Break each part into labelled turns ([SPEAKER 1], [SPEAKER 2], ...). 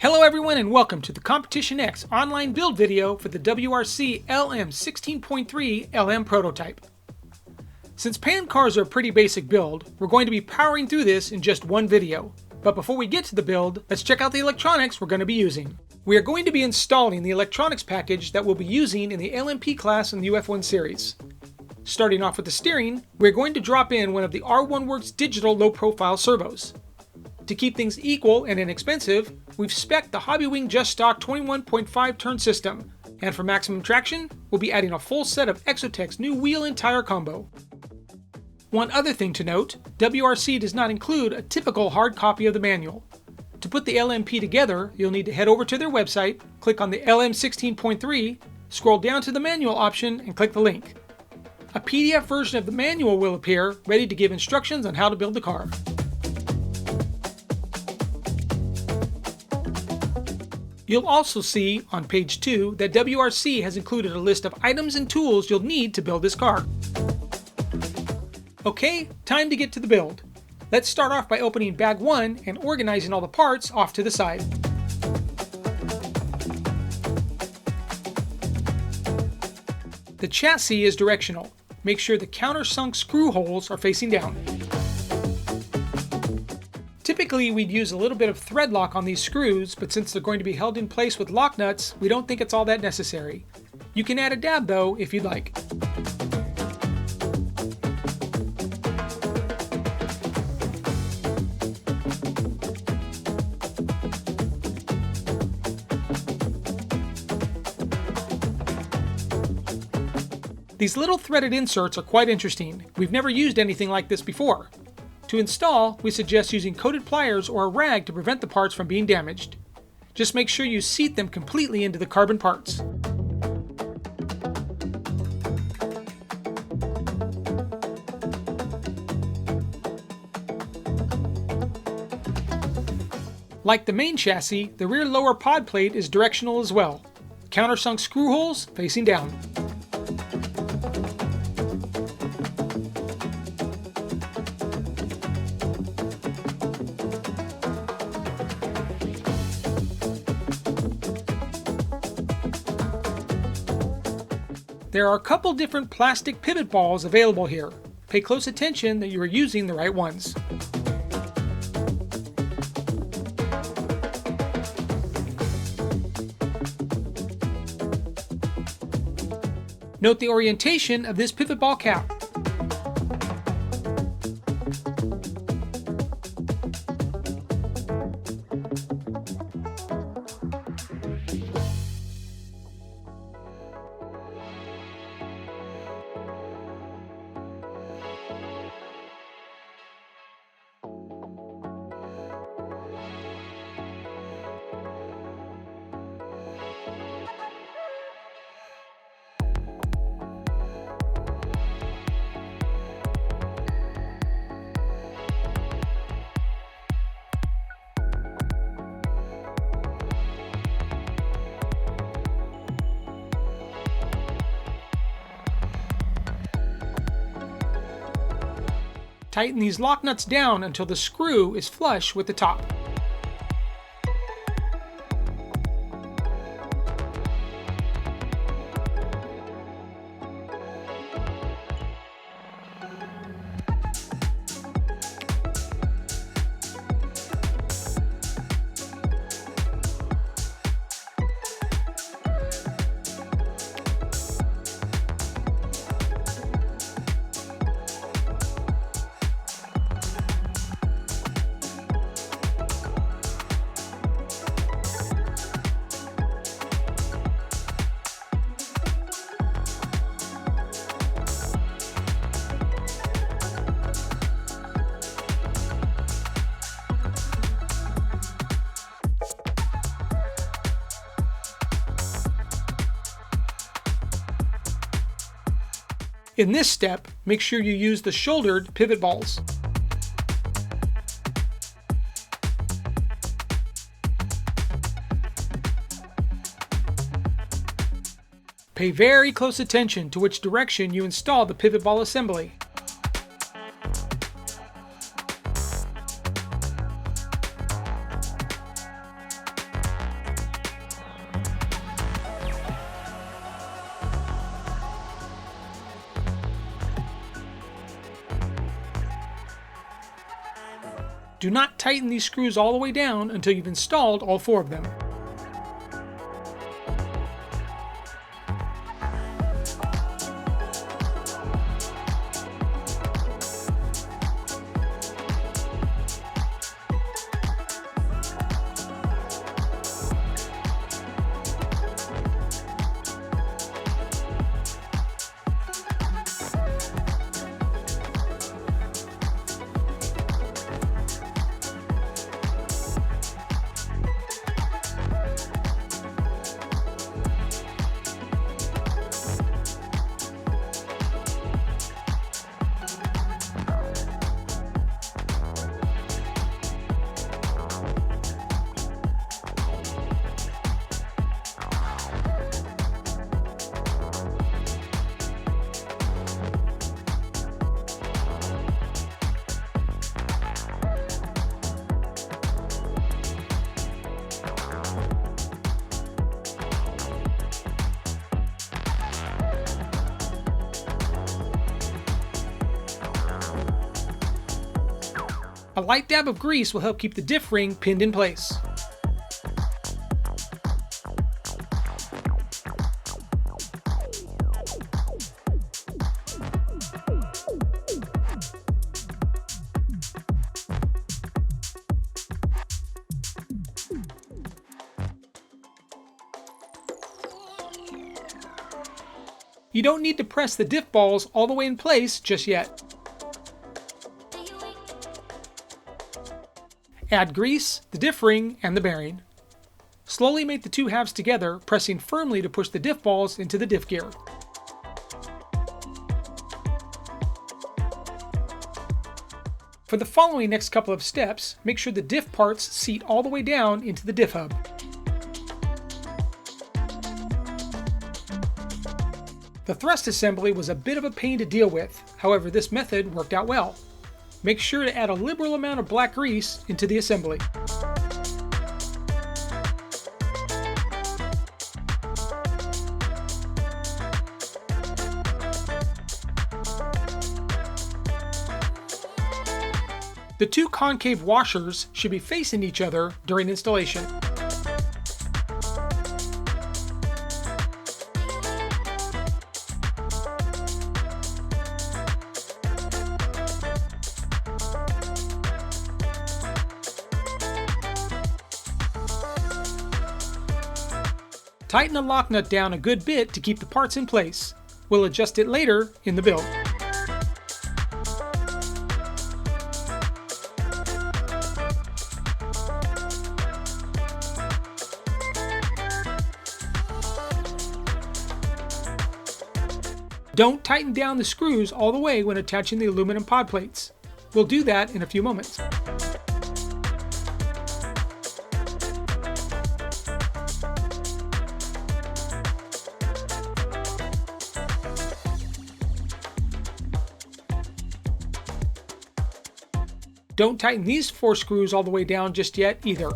[SPEAKER 1] Hello everyone and welcome to the CompetitionX online build video for the WRC LM16-3 LM prototype. Since pan cars are a pretty basic build, we're going to be powering through this in just one video. But before we get to the build, let's check out the electronics we're going to be using. We are going to be installing the electronics package that we'll be using in the LMP class in the UF1 series. Starting off with the steering, we're going to drop in one of the R1 Works digital low-profile servos. To keep things equal and inexpensive, we've spec'd the Hobbywing Just Stock 21.5 turn system, and for maximum traction, we'll be adding a full set of Exotech's new wheel and tire combo. One other thing to note, WRC does not include a typical hard copy of the manual. To put the LMP together, you'll need to head over to their website, click on the LM16.3, scroll down to the manual option, and click the link. A PDF version of the manual will appear, ready to give instructions on how to build the car. You'll also see on page 2 that WRC has included a list of items and tools you'll need to build this car. Okay, time to get to the build. Let's start off by opening bag 1 and organizing all the parts off to the side. The chassis is directional. Make sure the countersunk screw holes are facing down. Typically, we'd use a little bit of thread lock on these screws, but since they're going to be held in place with lock nuts, we don't think it's all that necessary. You can add a dab though if you'd like. These little threaded inserts are quite interesting. We've never used anything like this before. To install, we suggest using coated pliers or a rag to prevent the parts from being damaged. Just make sure you seat them completely into the carbon parts. Like the main chassis, the rear lower pod plate is directional as well. Countersunk screw holes facing down. There are a couple different plastic pivot balls available here. Pay close attention that you are using the right ones. Note the orientation of this pivot ball cap. Tighten these lock nuts down until the screw is flush with the top. In this step, make sure you use the shouldered pivot balls. Pay very close attention to which direction you install the pivot ball assembly. Do not tighten these screws all the way down until you've installed all 4 of them. A light dab of grease will help keep the diff ring pinned in place. You don't need to press the diff balls all the way in place just yet. Add grease, the diff ring, and the bearing. Slowly make the 2 halves together, pressing firmly to push the diff balls into the diff gear. For the following next couple of steps, make sure the diff parts seat all the way down into the diff hub. The thrust assembly was a bit of a pain to deal with, however this method worked out well. Make sure to add a liberal amount of black grease into the assembly. The 2 concave washers should be facing each other during installation. Tighten the lock nut down a good bit to keep the parts in place. We'll adjust it later in the build. Don't tighten down the screws all the way when attaching the aluminum pod plates. We'll do that in a few moments. Don't tighten these 4 screws all the way down just yet either.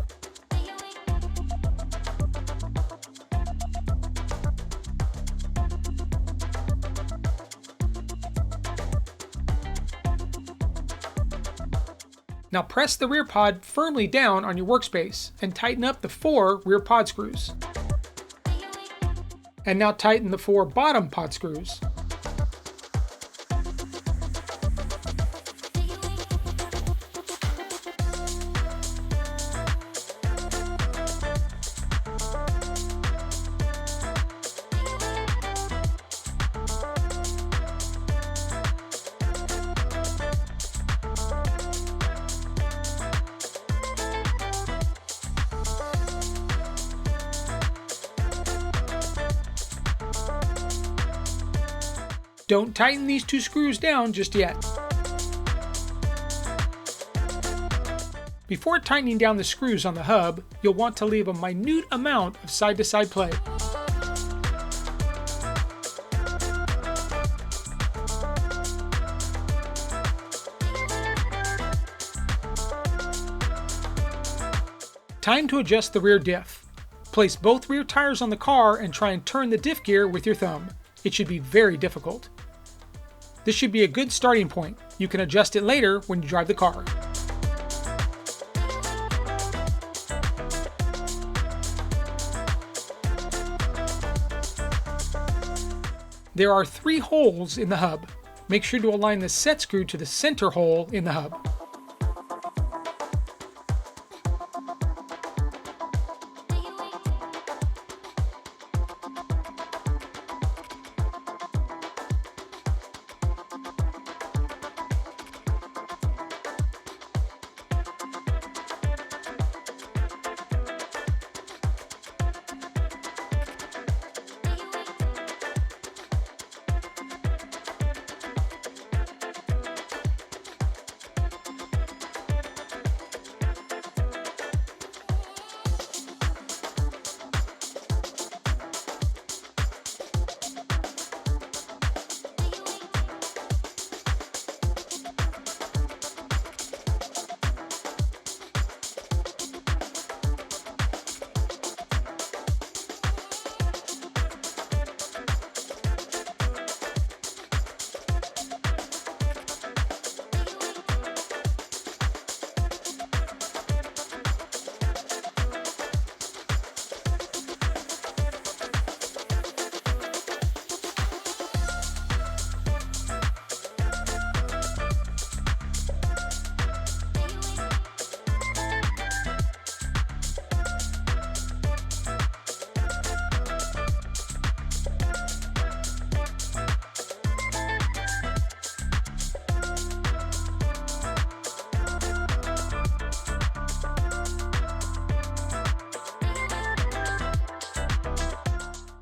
[SPEAKER 1] Now press the rear pod firmly down on your workspace and tighten up the 4 rear pod screws. And now tighten the 4 bottom pod screws. Don't tighten these 2 screws down just yet. Before tightening down the screws on the hub, you'll want to leave a minute amount of side-to-side play. Time to adjust the rear diff. Place both rear tires on the car and try and turn the diff gear with your thumb. It should be very difficult. This should be a good starting point. You can adjust it later when you drive the car. There are 3 holes in the hub. Make sure to align the set screw to the center hole in the hub.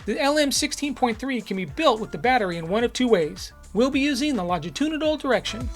[SPEAKER 1] The LM16.3 can be built with the battery in one of 2 ways. We'll be using the longitudinal direction.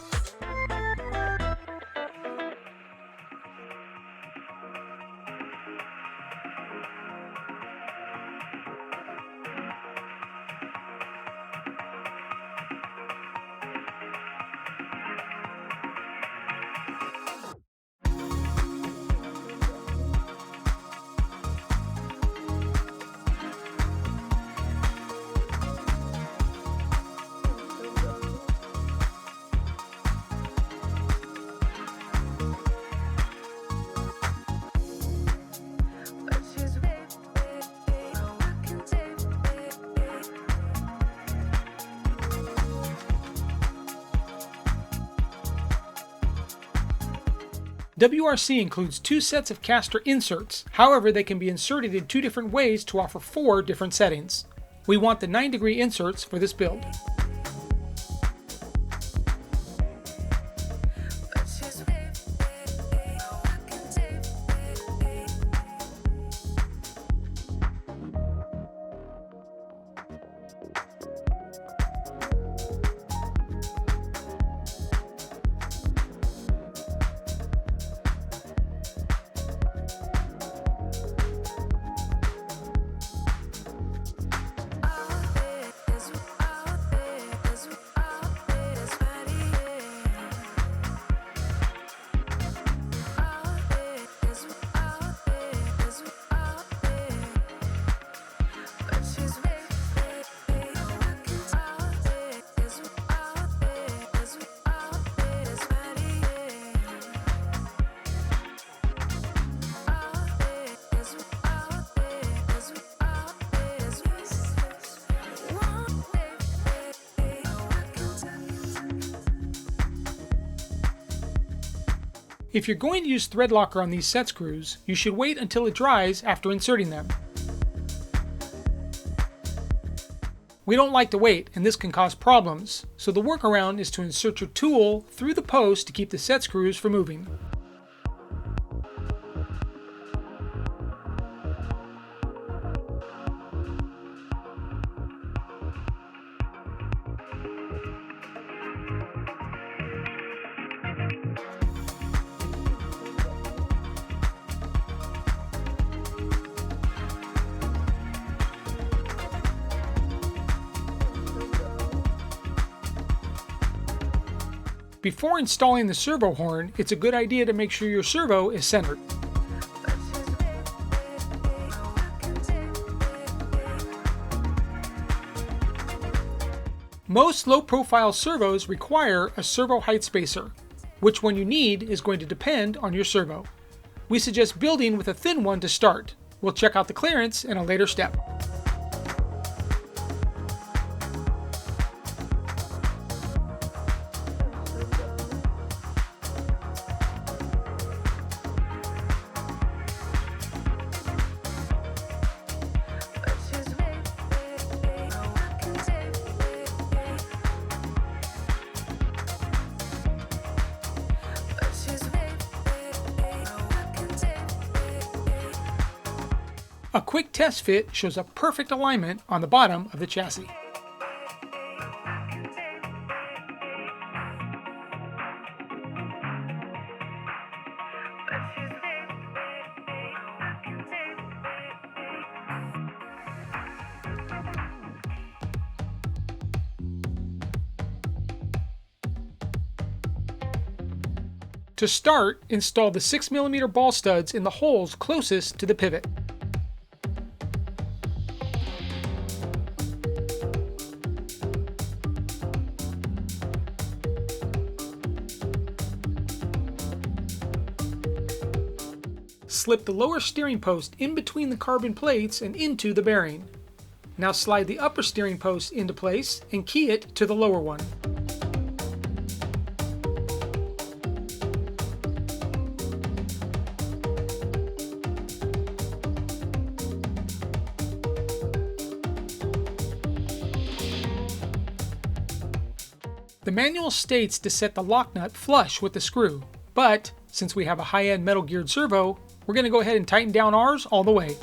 [SPEAKER 1] WRC includes 2 sets of caster inserts, however they can be inserted in 2 different ways to offer 4 different settings. We want the 9-degree inserts for this build. If you're going to use thread locker on these set screws, you should wait until it dries after inserting them. We don't like to wait, and this can cause problems, so the workaround is to insert your tool through the post to keep the set screws from moving. Before installing the servo horn, it's a good idea to make sure your servo is centered. Most low-profile servos require a servo height spacer. Which one you need is going to depend on your servo. We suggest building with a thin one to start. We'll check out the clearance in a later step. A quick test fit shows a perfect alignment on the bottom of the chassis. To start, install the 6mm ball studs in the holes closest to the pivot. Slip the lower steering post in between the carbon plates and into the bearing. Now slide the upper steering post into place and key it to the lower one. The manual states to set the lock nut flush with the screw, but since we have a high-end metal geared servo, we're going to go ahead and tighten down ours all the way.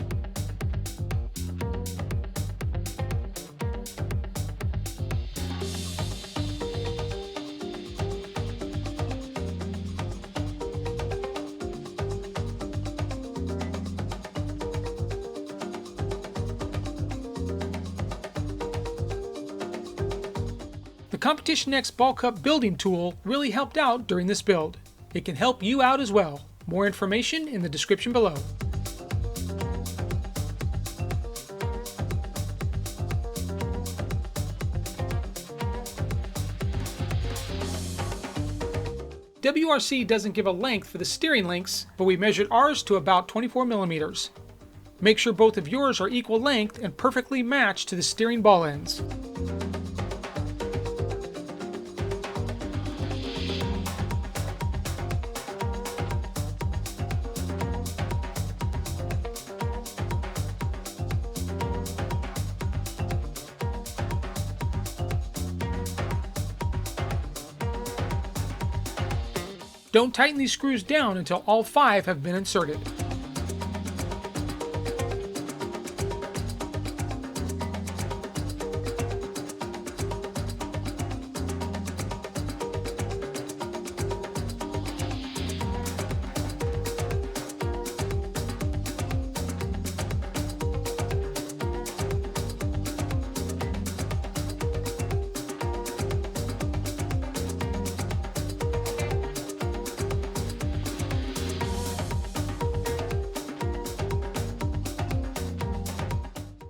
[SPEAKER 1] The CompetitionX ball cup building tool really helped out during this build. It can help you out as well. More information in the description below. WRC doesn't give a length for the steering links, but we measured ours to about 24mm. Make sure both of yours are equal length and perfectly matched to the steering ball ends. Don't tighten these screws down until all 5 have been inserted.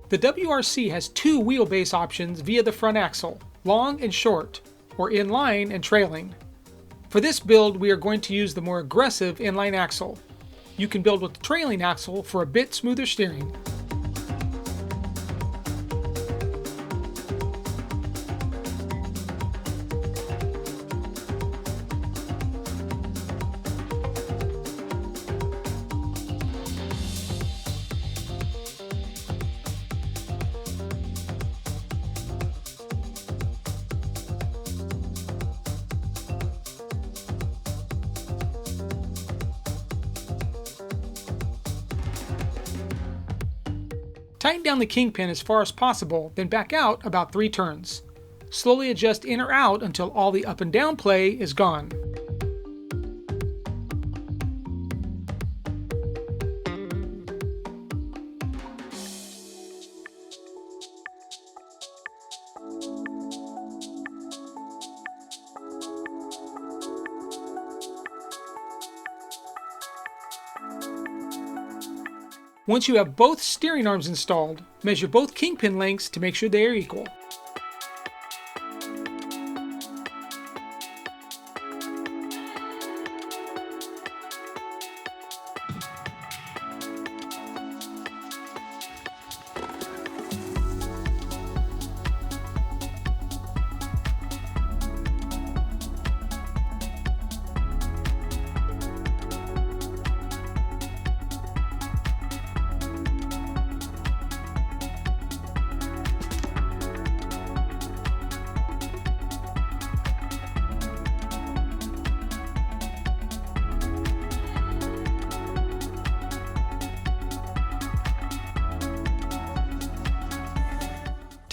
[SPEAKER 1] The WRC has 2 wheelbase options via the front axle, long and short, or inline and trailing. For this build, we are going to use the more aggressive inline axle. You can build with the trailing axle for a bit smoother steering. Tighten down the kingpin as far as possible, then back out about 3 turns. Slowly adjust in or out until all the up and down play is gone. Once you have both steering arms installed, measure both kingpin lengths to make sure they are equal.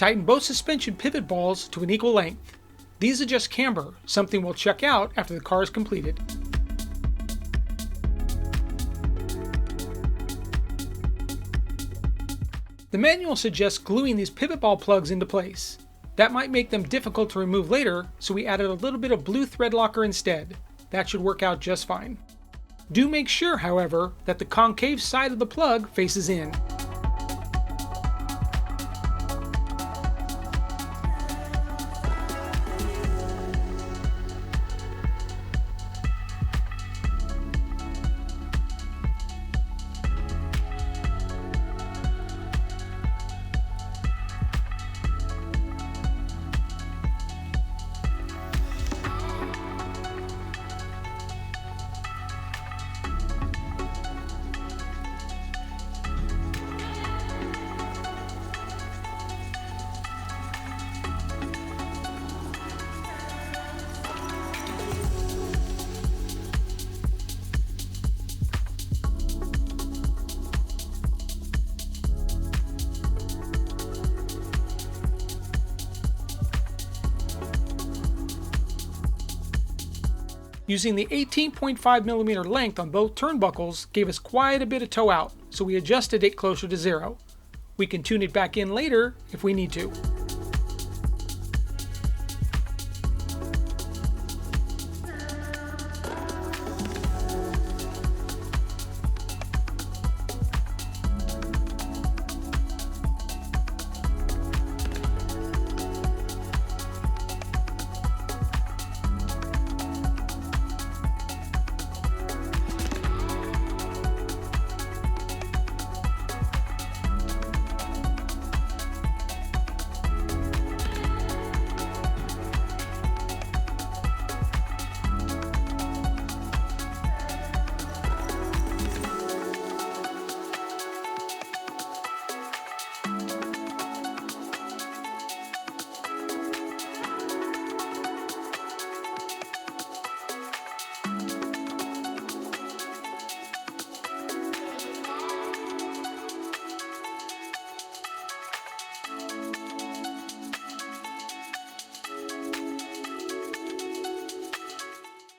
[SPEAKER 1] Tighten both suspension pivot balls to an equal length. These adjust camber, something we'll check out after the car is completed. The manual suggests gluing these pivot ball plugs into place. That might make them difficult to remove later, so we added a little bit of blue thread locker instead. That should work out just fine. Do make sure, however, that the concave side of the plug faces in. Using the 18.5mm length on both turnbuckles gave us quite a bit of toe out, so we adjusted it closer to 0. We can tune it back in later if we need to.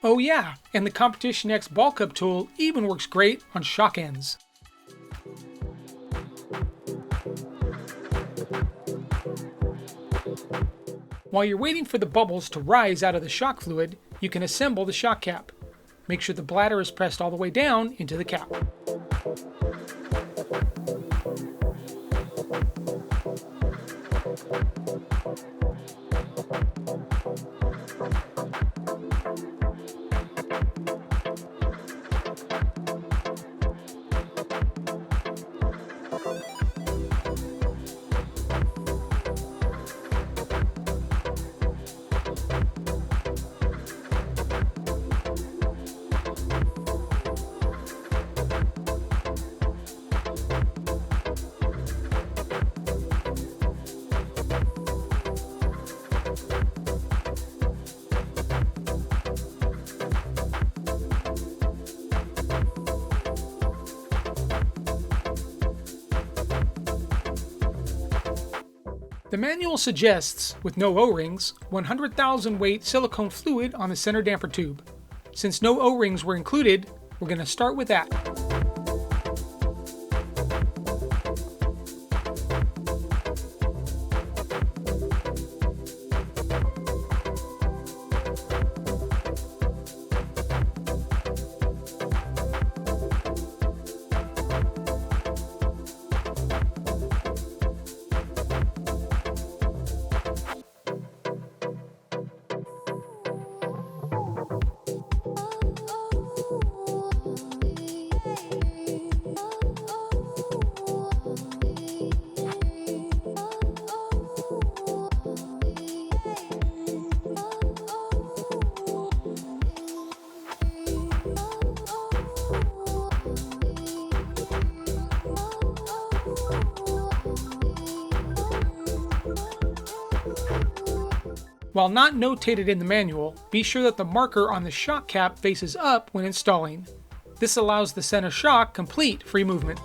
[SPEAKER 1] Oh yeah, and the CompetitionX ball cup tool even works great on shock ends. While you're waiting for the bubbles to rise out of the shock fluid, you can assemble the shock cap. Make sure the bladder is pressed all the way down into the cap. The manual suggests, with no O-rings, 100,000 weight silicone fluid on the center damper tube. Since no O-rings were included, we're going to start with that. While not notated in the manual, be sure that the marker on the shock cap faces up when installing. This allows the center shock complete free movement.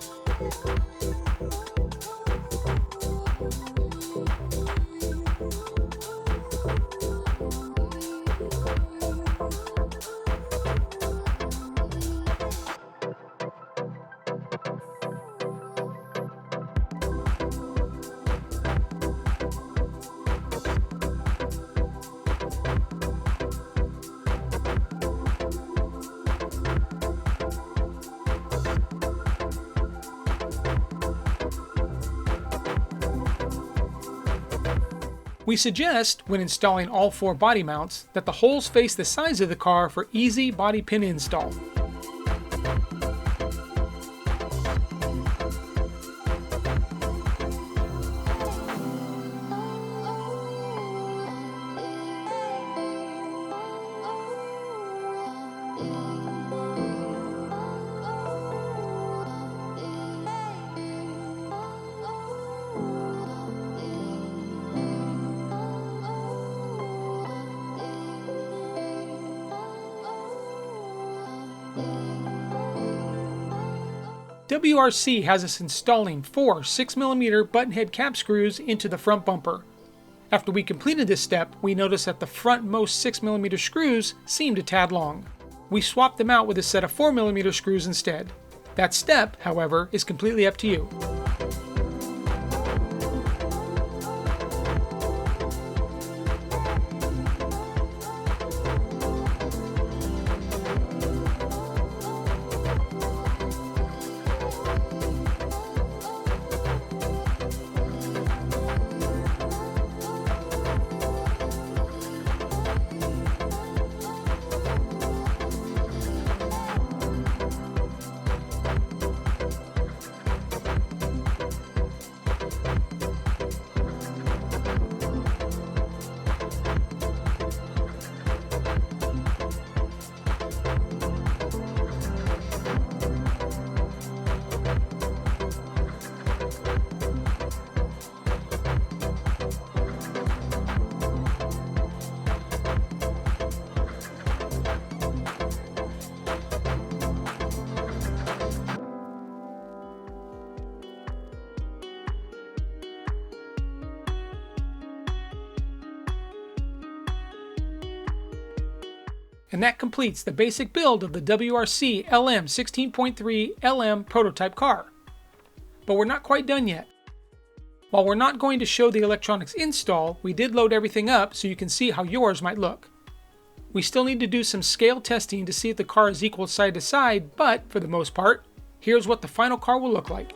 [SPEAKER 1] We suggest, when installing all 4 body mounts, that the holes face the sides of the car for easy body pin install. WRC has us installing 4 6mm button head cap screws into the front bumper. After we completed this step, we noticed that the frontmost 6mm screws seemed a tad long. We swapped them out with a set of 4mm screws instead. That step, however, is completely up to you. And that completes the basic build of the WRC LM16.3 LM prototype car. But we're not quite done yet. While we're not going to show the electronics install, we did load everything up so you can see how yours might look. We still need to do some scale testing to see if the car is equal side to side, but for the most part, here's what the final car will look like.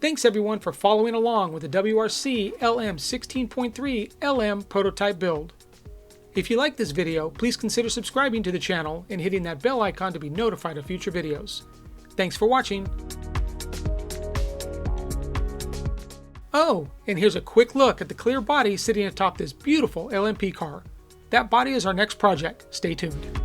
[SPEAKER 1] Thanks everyone for following along with the WRC LM16.3 LM prototype build. If you like this video, please consider subscribing to the channel and hitting that bell icon to be notified of future videos. Thanks for watching. Oh, and here's a quick look at the clear body sitting atop this beautiful LMP car. That body is our next project. Stay tuned.